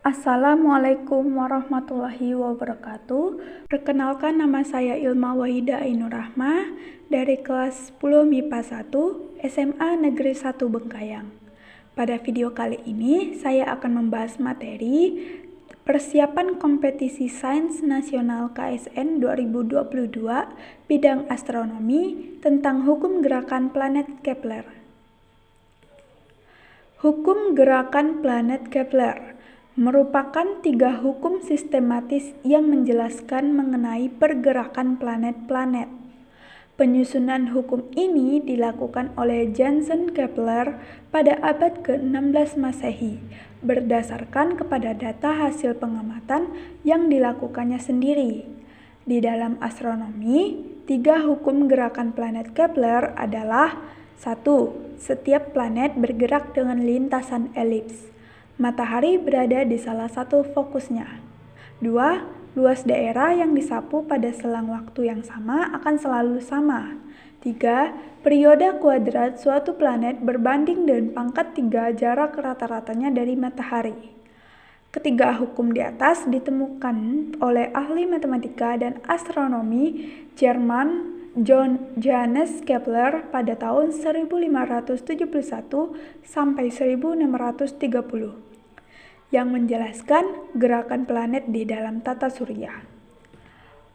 Assalamualaikum warahmatullahi wabarakatuh. Perkenalkan, nama saya Ilma Wahida Ainur Rahmah dari kelas 10 MIPA 1 SMA Negeri 1 Bengkayang. Pada video kali ini saya akan membahas materi persiapan kompetisi Sains Nasional KSN 2022 bidang astronomi tentang hukum gerakan planet Kepler. Hukum gerakan planet Kepler merupakan 3 hukum sistematis yang menjelaskan mengenai pergerakan planet-planet. Penyusunan hukum ini dilakukan oleh Johannes Kepler pada abad ke-16 Masehi, berdasarkan kepada data hasil pengamatan yang dilakukannya sendiri. Di dalam astronomi, 3 hukum gerakan planet Kepler adalah: 1. Setiap planet bergerak dengan lintasan elips. Matahari berada di salah satu fokusnya. 2. Luas daerah yang disapu pada selang waktu yang sama akan selalu sama. 3. Periode kuadrat suatu planet berbanding dengan pangkat 3 jarak rata-ratanya dari matahari. Ketiga hukum di atas ditemukan oleh ahli matematika dan astronomi Jerman Johannes Kepler pada tahun 1571 sampai 1630 yang menjelaskan gerakan planet di dalam tata surya.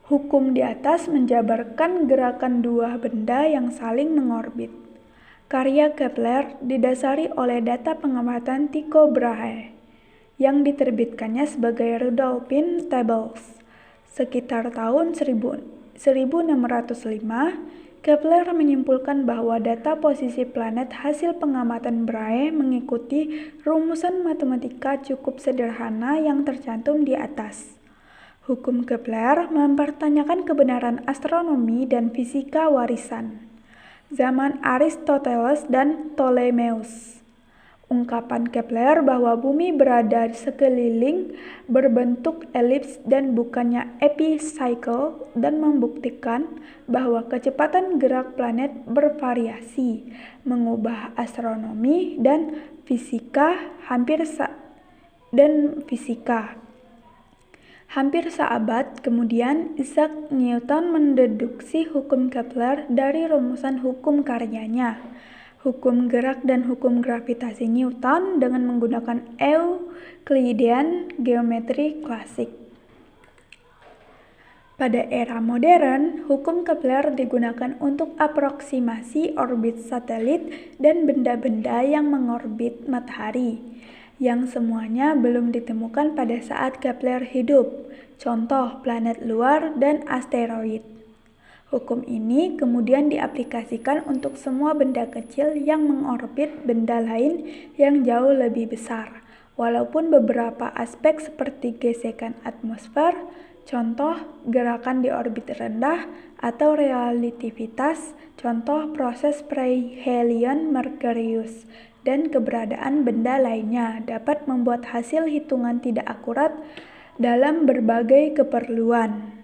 Hukum di atas menjabarkan gerakan 2 benda yang saling mengorbit. Karya Kepler didasari oleh data pengamatan Tycho Brahe yang diterbitkannya sebagai Rudolphine Tables sekitar tahun 1605. Kepler menyimpulkan bahwa data posisi planet hasil pengamatan Brahe mengikuti rumusan matematika cukup sederhana yang tercantum di atas. Hukum Kepler mempertanyakan kebenaran astronomi dan fisika warisan zaman Aristoteles dan Ptolemeus. Ungkapan Kepler bahwa bumi berada sekeliling berbentuk elips dan bukannya epicycle, dan membuktikan bahwa kecepatan gerak planet bervariasi, mengubah astronomi dan fisika hampir seabad kemudian. Isaac Newton mendeduksi hukum Kepler dari rumusan hukum karyanya, hukum gerak dan hukum gravitasi Newton, dengan menggunakan Euclidean geometri klasik. Pada era modern, hukum Kepler digunakan untuk aproksimasi orbit satelit dan benda-benda yang mengorbit matahari, yang semuanya belum ditemukan pada saat Kepler hidup, contoh planet luar dan asteroid. Hukum ini kemudian diaplikasikan untuk semua benda kecil yang mengorbit benda lain yang jauh lebih besar, walaupun beberapa aspek seperti gesekan atmosfer, contoh gerakan di orbit rendah, atau relativitas, contoh proses perihelion Merkurius, dan keberadaan benda lainnya dapat membuat hasil hitungan tidak akurat dalam berbagai keperluan.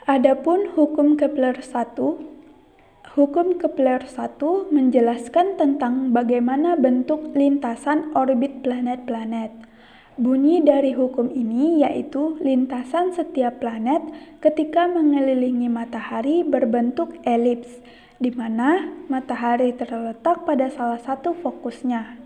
Adapun hukum Kepler 1 menjelaskan tentang bagaimana bentuk lintasan orbit planet-planet. Bunyi dari hukum ini yaitu lintasan setiap planet ketika mengelilingi matahari berbentuk elips, di mana matahari terletak pada salah satu fokusnya.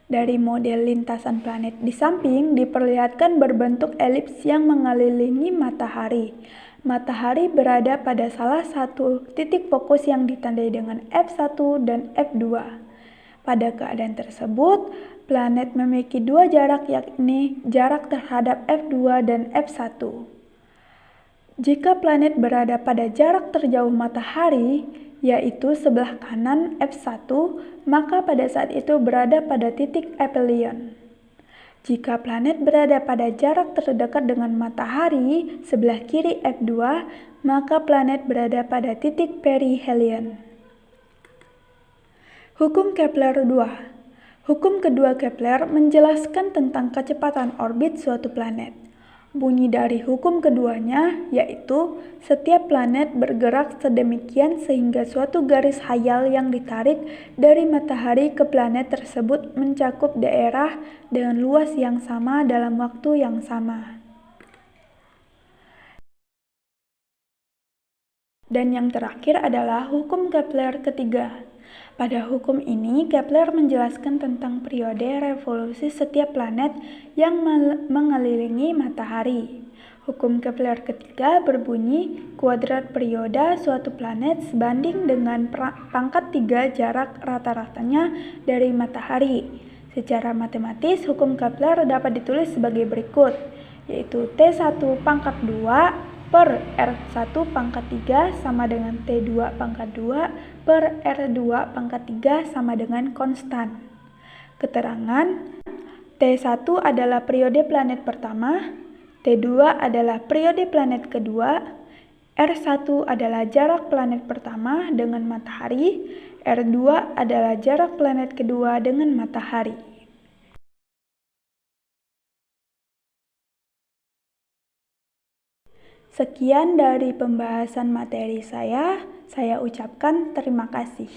Dari model lintasan planet di samping diperlihatkan berbentuk elips yang mengelilingi matahari. Matahari berada pada salah satu titik fokus yang ditandai dengan F1 dan F2. Pada keadaan tersebut, planet memiliki 2 jarak, yakni jarak terhadap F2 dan F1. Jika planet berada pada jarak terjauh matahari, yaitu sebelah kanan F1, maka pada saat itu berada pada titik aphelion. Jika planet berada pada jarak terdekat dengan matahari, sebelah kiri F2, maka planet berada pada titik perihelion. Hukum Kepler 2. Hukum kedua Kepler menjelaskan tentang kecepatan orbit suatu planet. Bunyi dari hukum keduanya yaitu setiap planet bergerak sedemikian sehingga suatu garis hayal yang ditarik dari matahari ke planet tersebut mencakup daerah dengan luas yang sama dalam waktu yang sama. Dan yang terakhir adalah hukum Kepler ketiga. Pada hukum ini, Kepler menjelaskan tentang periode revolusi setiap planet yang mengelilingi matahari. Hukum Kepler ketiga berbunyi, kuadrat periode suatu planet sebanding dengan pangkat 3 jarak rata-ratanya dari matahari. Secara matematis, hukum Kepler dapat ditulis sebagai berikut, yaitu T1 pangkat 2 per R1 pangkat 3 sama dengan T2 pangkat 2 per R2 pangkat 3 sama dengan konstan. Keterangan, T1 adalah periode planet pertama, T2 adalah periode planet kedua, R1 adalah jarak planet pertama dengan matahari, R2 adalah jarak planet kedua dengan matahari. Sekian dari pembahasan materi saya ucapkan terima kasih.